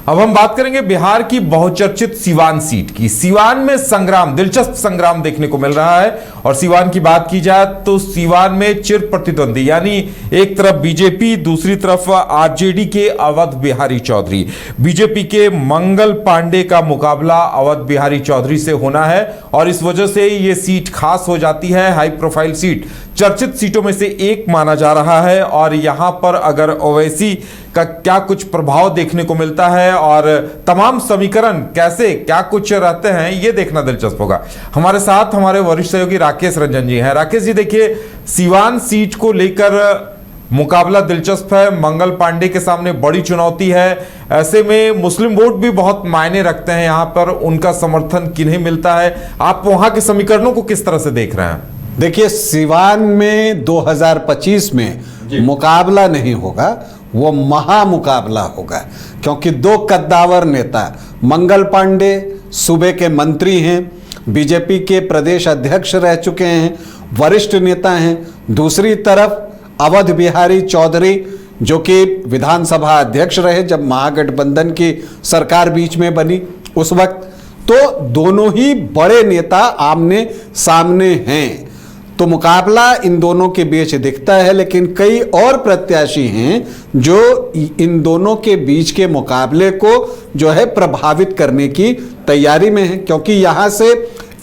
अब हम बात करेंगे बिहार की बहुचर्चित सीवान सीट की। सीवान में संग्राम, दिलचस्प संग्राम देखने को मिल रहा है। और सीवान की बात की जाए तो सीवान में चिर प्रतिद्वंदी, यानी एक तरफ बीजेपी, दूसरी तरफ आरजेडी के अवध बिहारी चौधरी। बीजेपी के मंगल पांडे का मुकाबला अवध बिहारी चौधरी से होना है और इस वजह से ये सीट खास हो जाती है। हाई प्रोफाइल सीट, चर्चित सीटों में से एक माना जा रहा है। और यहां पर अगर ओवैसी का क्या कुछ प्रभाव देखने को मिलता है और तमाम समीकरण कैसे क्या कुछ रहते हैं, ये देखना दिलचस्प होगा। हमारे साथ हमारे वरिष्ठ सहयोगी राकेश रंजन जी हैं। राकेश जी, देखिए, सीवान सीट को लेकर मुकाबला दिलचस्प है। मंगल पांडे के सामने बड़ी चुनौती है। ऐसे में मुस्लिम वोट भी बहुत मायने रखते हैं। यहां पर उनका समर्थन किन्हें मिलता है? आप वहां के समीकरणों को किस तरह से देख रहे हैं? देखिए, सीवान में 2025 में मुकाबला नहीं होगा, वो महामुकाबला होगा, क्योंकि दो कद्दावर नेता, मंगल पांडे सूबे के मंत्री हैं, बीजेपी के प्रदेश अध्यक्ष रह चुके हैं, वरिष्ठ नेता हैं। दूसरी तरफ अवध बिहारी चौधरी, जो कि विधानसभा अध्यक्ष रहे जब महागठबंधन की सरकार बीच में बनी उस वक्त। तो दोनों ही बड़े नेता आमने सामने हैं, तो मुकाबला इन दोनों के बीच दिखता है। लेकिन कई और प्रत्याशी हैं जो इन दोनों के बीच के मुकाबले को जो है प्रभावित करने की तैयारी में है, क्योंकि यहां से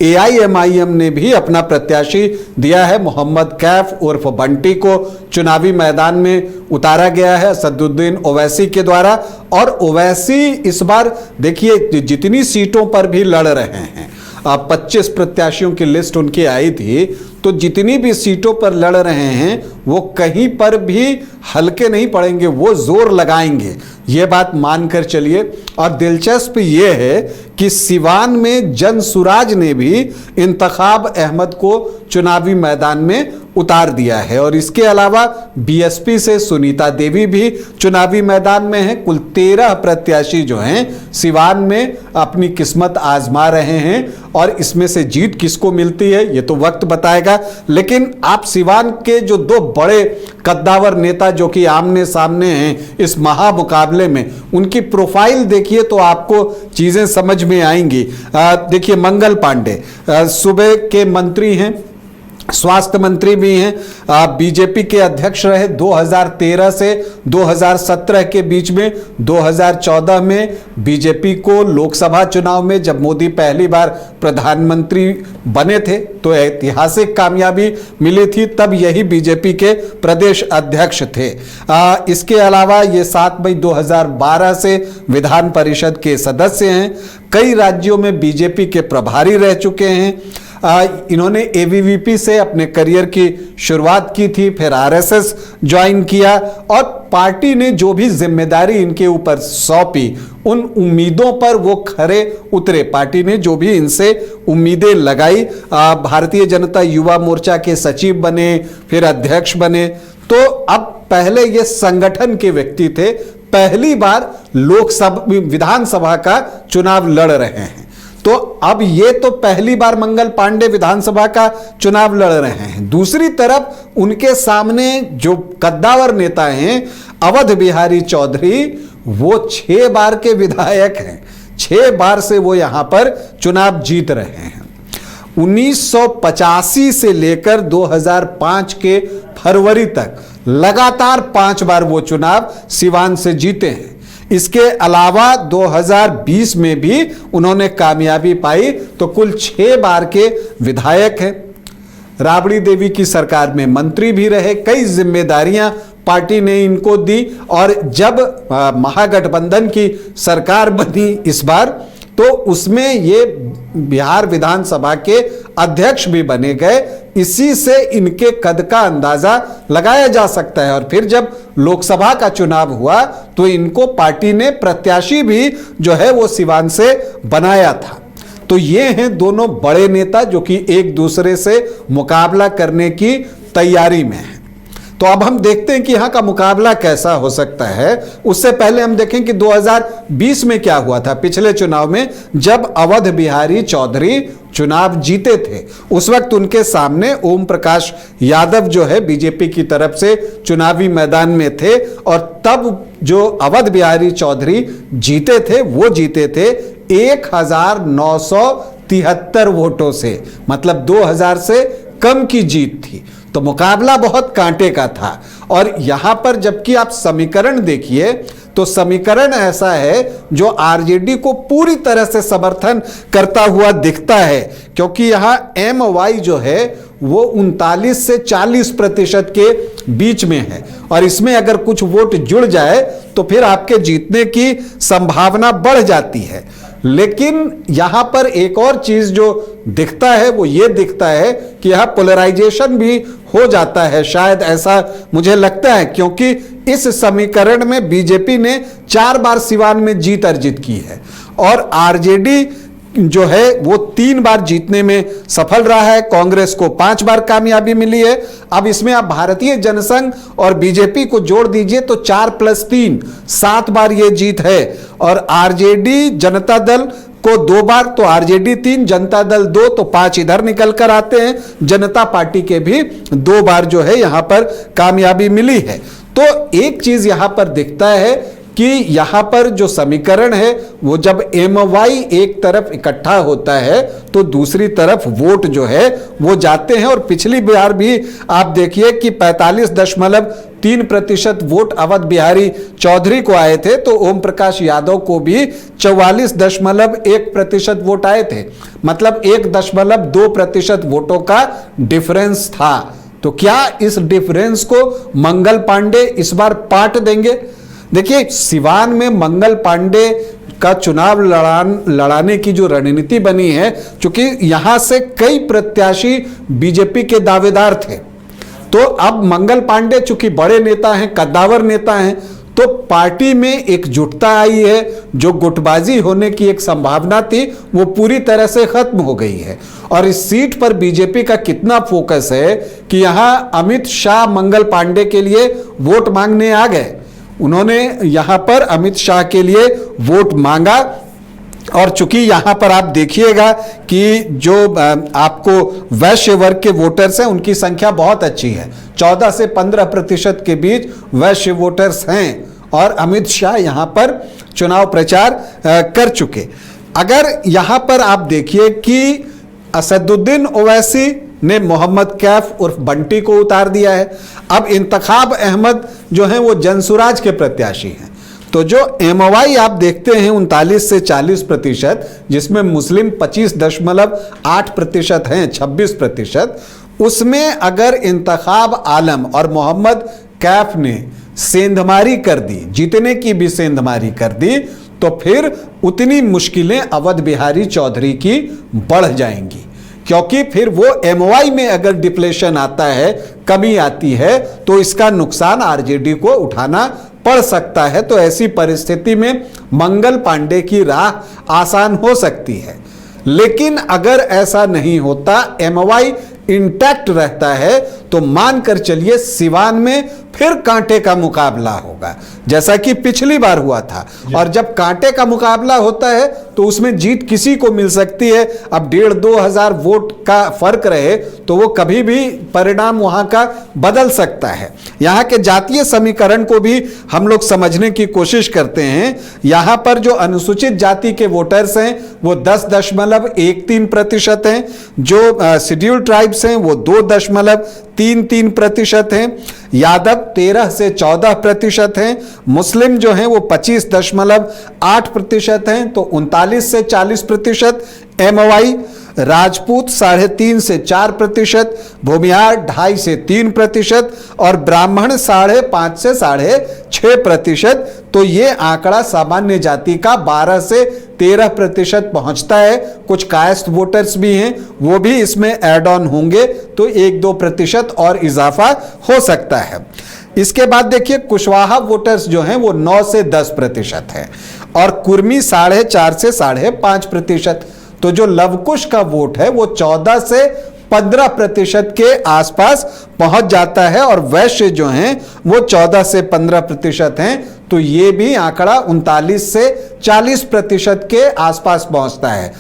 AIMIM ने भी अपना प्रत्याशी दिया है। मोहम्मद कैफ उर्फ बंटी को चुनावी मैदान में उतारा गया है असदुद्दीन ओवैसी के द्वारा। और ओवैसी इस बार देखिए जितनी सीटों पर भी लड़ रहे हैं, 25 प्रत्याशियों की लिस्ट उनकी आई थी, तो जितनी भी सीटों पर लड़ रहे हैं वो कहीं पर भी हल्के नहीं पड़ेंगे, वो जोर लगाएंगे, ये बात मानकर चलिए। और दिलचस्प ये है कि सीवान में जनसुराज ने भी इंतखाब अहमद को चुनावी मैदान में उतार दिया है। और इसके अलावा BSP से सुनीता देवी भी चुनावी मैदान में है। कुल 13 प्रत्याशी जो हैं सीवान में अपनी किस्मत आजमा रहे हैं और इसमें से जीत किसको मिलती है ये तो वक्त बताएगा। लेकिन आप सीवान के जो दो बड़े कद्दावर नेता जो कि आमने सामने हैं इस महामुकाबले में, उनकी प्रोफाइल देखिए तो आपको चीजें समझ में आएंगी। देखिए, मंगल पांडे सूबे के मंत्री हैं, स्वास्थ्य मंत्री भी हैं, बीजेपी के अध्यक्ष रहे 2013 से 2017 के बीच में। 2014 में बीजेपी को लोकसभा चुनाव में जब मोदी पहली बार प्रधानमंत्री बने थे तो ऐतिहासिक कामयाबी मिली थी, तब यही बीजेपी के प्रदेश अध्यक्ष थे। इसके अलावा ये 7 मई 2012 से विधान परिषद के सदस्य हैं। कई राज्यों में बीजेपी के प्रभारी रह चुके हैं। इन्होंने ABVP से अपने करियर की शुरुआत की थी, फिर RSS ज्वाइन किया और पार्टी ने जो भी जिम्मेदारी इनके ऊपर सौंपी उन उम्मीदों पर वो खरे उतरे। पार्टी ने जो भी इनसे उम्मीदें लगाई, भारतीय जनता युवा मोर्चा के सचिव बने, फिर अध्यक्ष बने। तो अब पहले ये संगठन के व्यक्ति थे, पहली बार लोकसभा विधानसभा का चुनाव लड़ रहे हैं। तो अब ये तो पहली बार मंगल पांडे विधानसभा का चुनाव लड़ रहे हैं। दूसरी तरफ उनके सामने जो कद्दावर नेता हैं अवध बिहारी चौधरी, वो 6 बार के विधायक हैं, 6 बार से वो यहां पर चुनाव जीत रहे हैं। 1985 से लेकर 2005 के फरवरी तक लगातार 5 बार वो चुनाव सीवान से जीते हैं। इसके अलावा 2020 में भी उन्होंने कामयाबी पाई, तो कुल 6 बार के विधायक हैं। राबड़ी देवी की सरकार में मंत्री भी रहे, कई जिम्मेदारियां पार्टी ने इनको दी। और जब महागठबंधन की सरकार बनी इस बार, तो उसमें ये बिहार विधानसभा के अध्यक्ष भी बने गए। इसी से इनके कद का अंदाजा लगाया जा सकता है। और फिर जब लोकसभा का चुनाव हुआ तो इनको पार्टी ने प्रत्याशी भी जो है वो सीवान से बनाया था। तो ये हैं दोनों बड़े नेता जो कि एक दूसरे से मुकाबला करने की तैयारी में हैं। तो अब हम देखते हैं कि यहाँ का मुकाबला कैसा हो सकता है। उससे पहले हम देखें कि 2020 में क्या हुआ था, पिछले चुनाव में जब अवध बिहारी चौधरी चुनाव जीते थे, उस वक्त उनके सामने ओम प्रकाश यादव जो है बीजेपी की तरफ से चुनावी मैदान में थे, और तब जो अवध बिहारी चौधरी जीते थे वो जीते थे 1973 वोटों से, मतलब 2000 से कम की जीत थी। तो मुकाबला बहुत कांटे का था। और यहां पर जबकि आप समीकरण देखिए तो समीकरण ऐसा है जो आरजेडी को पूरी तरह से समर्थन करता हुआ दिखता है, क्योंकि यहां MY जो है वो 39 से 40% के बीच में है, और इसमें अगर कुछ वोट जुड़ जाए तो फिर आपके जीतने की संभावना बढ़ जाती है। लेकिन यहां पर एक और चीज जो दिखता है वो ये दिखता है कि यहां पोलराइजेशन भी हो जाता है, शायद ऐसा मुझे लगता है, क्योंकि इस समीकरण में बीजेपी ने 4 बार सिवान में जीत अर्जित की है और आरजेडी जो है वो 3 बार जीतने में सफल रहा है। कांग्रेस को 5 बार कामयाबी मिली है। अब इसमें आप भारतीय जनसंघ और बीजेपी को जोड़ दीजिए तो 4 + 3 7 बार ये जीत है। और आरजेडी जनता दल को 2 बार, तो आरजेडी 3, जनता दल 2, तो 5 इधर निकल कर आते हैं। जनता पार्टी के भी 2 बार जो है यहां पर कामयाबी मिली है। तो एक चीज यहां पर दिखता है कि यहां पर जो समीकरण है वो जब MY एक तरफ इकट्ठा होता है तो दूसरी तरफ वोट जो है वो जाते हैं। और पिछली बार भी आप देखिए कि 45.3% वोट अवध बिहारी चौधरी को आए थे, तो ओम प्रकाश यादव को भी 44.1% वोट आए थे, मतलब 1.2% वोटों का डिफरेंस था। तो क्या इस डिफरेंस को मंगल पांडे इस बार पाट देंगे? देखिए, सिवान में मंगल पांडे का चुनाव लड़ाने की जो रणनीति बनी है, क्योंकि यहां से कई प्रत्याशी बीजेपी के दावेदार थे, तो अब मंगल पांडे चूंकि बड़े नेता हैं, कद्दावर नेता हैं, तो पार्टी में एकजुटता आई है। जो गुटबाजी होने की एक संभावना थी वो पूरी तरह से खत्म हो गई है। और इस सीट पर बीजेपी का कितना फोकस है कि यहां अमित शाह मंगल पांडे के लिए वोट मांगने आ गए। उन्होंने यहां पर अमित शाह के लिए वोट मांगा, और चूंकि यहां पर आप देखिएगा कि जो आपको वैश्य वर्ग के वोटर्स हैं उनकी संख्या बहुत अच्छी है, 14 से 15% के बीच वैश्य वोटर्स हैं, और अमित शाह यहां पर चुनाव प्रचार कर चुके। अगर यहां पर आप देखिए कि असदुद्दीन ओवैसी ने मोहम्मद कैफ उर्फ बंटी को उतार दिया है। अब इंतखाब अहमद जो हैं वो जनसुराज के प्रत्याशी हैं। तो जो MY आप देखते हैं 39 से 40%, जिसमें मुस्लिम 25.8% हैं, 26%, उसमें अगर इंतखाब आलम और मोहम्मद कैफ ने सेंधमारी कर दी, जीतने की भी सेंधमारी कर दी, तो फिर उतनी मुश्किलें अवध बिहारी चौधरी की बढ़ जाएंगी, क्योंकि फिर वो MY में अगर डिप्लेशन आता है, कमी आती है, तो इसका नुकसान आरजेडी को उठाना पड़ सकता है। तो ऐसी परिस्थिति में मंगल पांडे की राह आसान हो सकती है। लेकिन अगर ऐसा नहीं होता, MY इंटैक्ट रहता है, तो मानकर चलिए सिवान में फिर कांटे का मुकाबला होगा, जैसा कि पिछली बार हुआ था। और जब कांटे का मुकाबला होता है तो उसमें जीत किसी को मिल सकती है। अब 1,500-2 हजार वोट का फर्क रहे तो वो कभी भी परिणाम वहां का बदल सकता है। यहाँ के जातीय समीकरण को भी हम लोग समझने की कोशिश करते हैं। यहाँ पर जो अनुसूचित जाति के वोटर्स हैं वो 10.13% हैं, जो शेड्यूल्ड ट्राइब्स हैं वो 2.33% हैं, यादव 13 से 14% हैं, मुस्लिम जो हैं वो 25.8% हैं, तो 39 से 40%, MY, राजपूत 3.5 से 4%, भूमिहार 2.5 से 3% और ब्राह्मण 5.5 से 6.5%। तो ये आंकड़ा सामान्य जाति का 12 से 13% पहुंचता है। कुछ कायस्थ वोटर्स भी हैं, वो भी इसमें ऐड ऑन होंगे, तो 1-2% और इजाफा हो सकता है। इसके बाद देखिए कुशवाहा वोटर्स जो हैं वो 9 से 10% है, और कुर्मी 4.5 से 5.5%। तो जो लवकुश का वोट है वो 14 से 15% के आसपास पहुंच जाता है और वैश्य जो हैं वो 14 से 15% हैं। तो ये भी आंकड़ा 39 से 40% के आसपास पहुंचता है।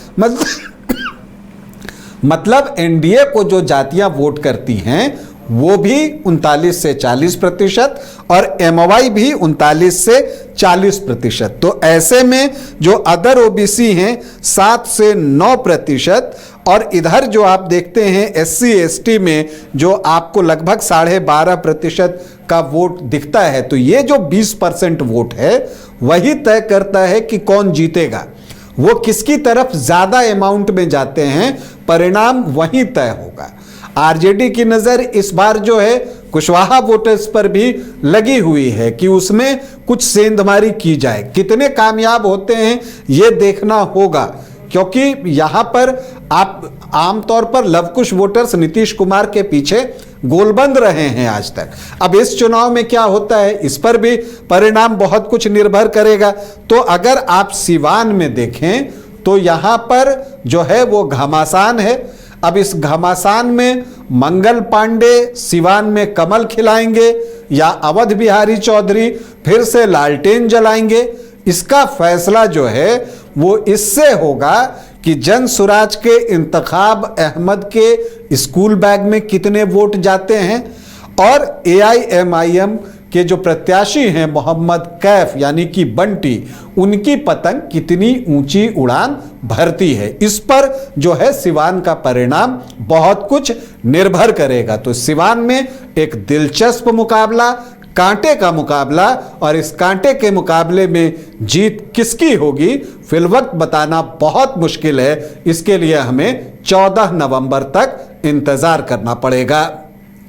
मतलब एनडीए को जो जातियां वोट करती हैं वो भी 39 से 40% और एमवाई भी 39 से 40%। तो ऐसे में जो अदर ओबीसी हैं 7 से 9% और इधर जो आप देखते हैं एससी एसटी में जो आपको लगभग 12.5% का वोट दिखता है। तो ये जो 20% वोट है वही तय करता है कि कौन जीतेगा, वो किसकी तरफ ज्यादा अमाउंट में जाते हैं, परिणाम वहीं तय होगा। आरजेडी की नजर इस बार जो है कुशवाहा वोटर्स पर भी लगी हुई है कि उसमें कुछ सेंधमारी की जाए। कितने कामयाब होते हैं ये देखना होगा, क्योंकि यहां पर आप आमतौर पर लवकुश वोटर्स नीतीश कुमार के पीछे गोलबंद रहे हैं आज तक। अब इस चुनाव में क्या होता है इस पर भी परिणाम बहुत कुछ निर्भर करेगा। तो अगर आप सिवान में देखें तो यहां पर जो है वो घमासान है। अब इस घमासान में मंगल पांडे सिवान में कमल खिलाएंगे या अवध बिहारी चौधरी फिर से लालटेन जलाएंगे, इसका फैसला जो है वो इससे होगा कि जन सुराज के इंतखाब अहमद के स्कूल बैग में कितने वोट जाते हैं और एआईएमआईएम के जो प्रत्याशी हैं मोहम्मद कैफ यानी कि बंटी, उनकी पतंग कितनी ऊंची उड़ान भरती है। इस पर जो है सिवान का परिणाम बहुत कुछ निर्भर करेगा। तो सिवान में एक दिलचस्प मुकाबला, कांटे का मुकाबला, और इस कांटे के मुकाबले में जीत किसकी होगी फिलवक्त बताना बहुत मुश्किल है। इसके लिए हमें 14 नवंबर तक इंतजार करना पड़ेगा।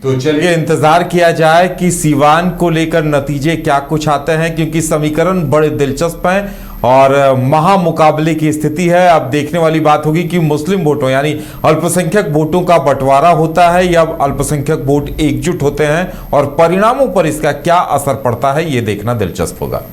तो चलिए इंतजार किया जाए कि सिवान को लेकर नतीजे क्या कुछ आते हैं, क्योंकि समीकरण बड़े दिलचस्प हैं और महामुकाबले की स्थिति है। अब देखने वाली बात होगी कि मुस्लिम वोटों यानी अल्पसंख्यक वोटों का बंटवारा होता है या अल्पसंख्यक वोट एकजुट होते हैं और परिणामों पर इसका क्या असर पड़ता है ये देखना दिलचस्प होगा।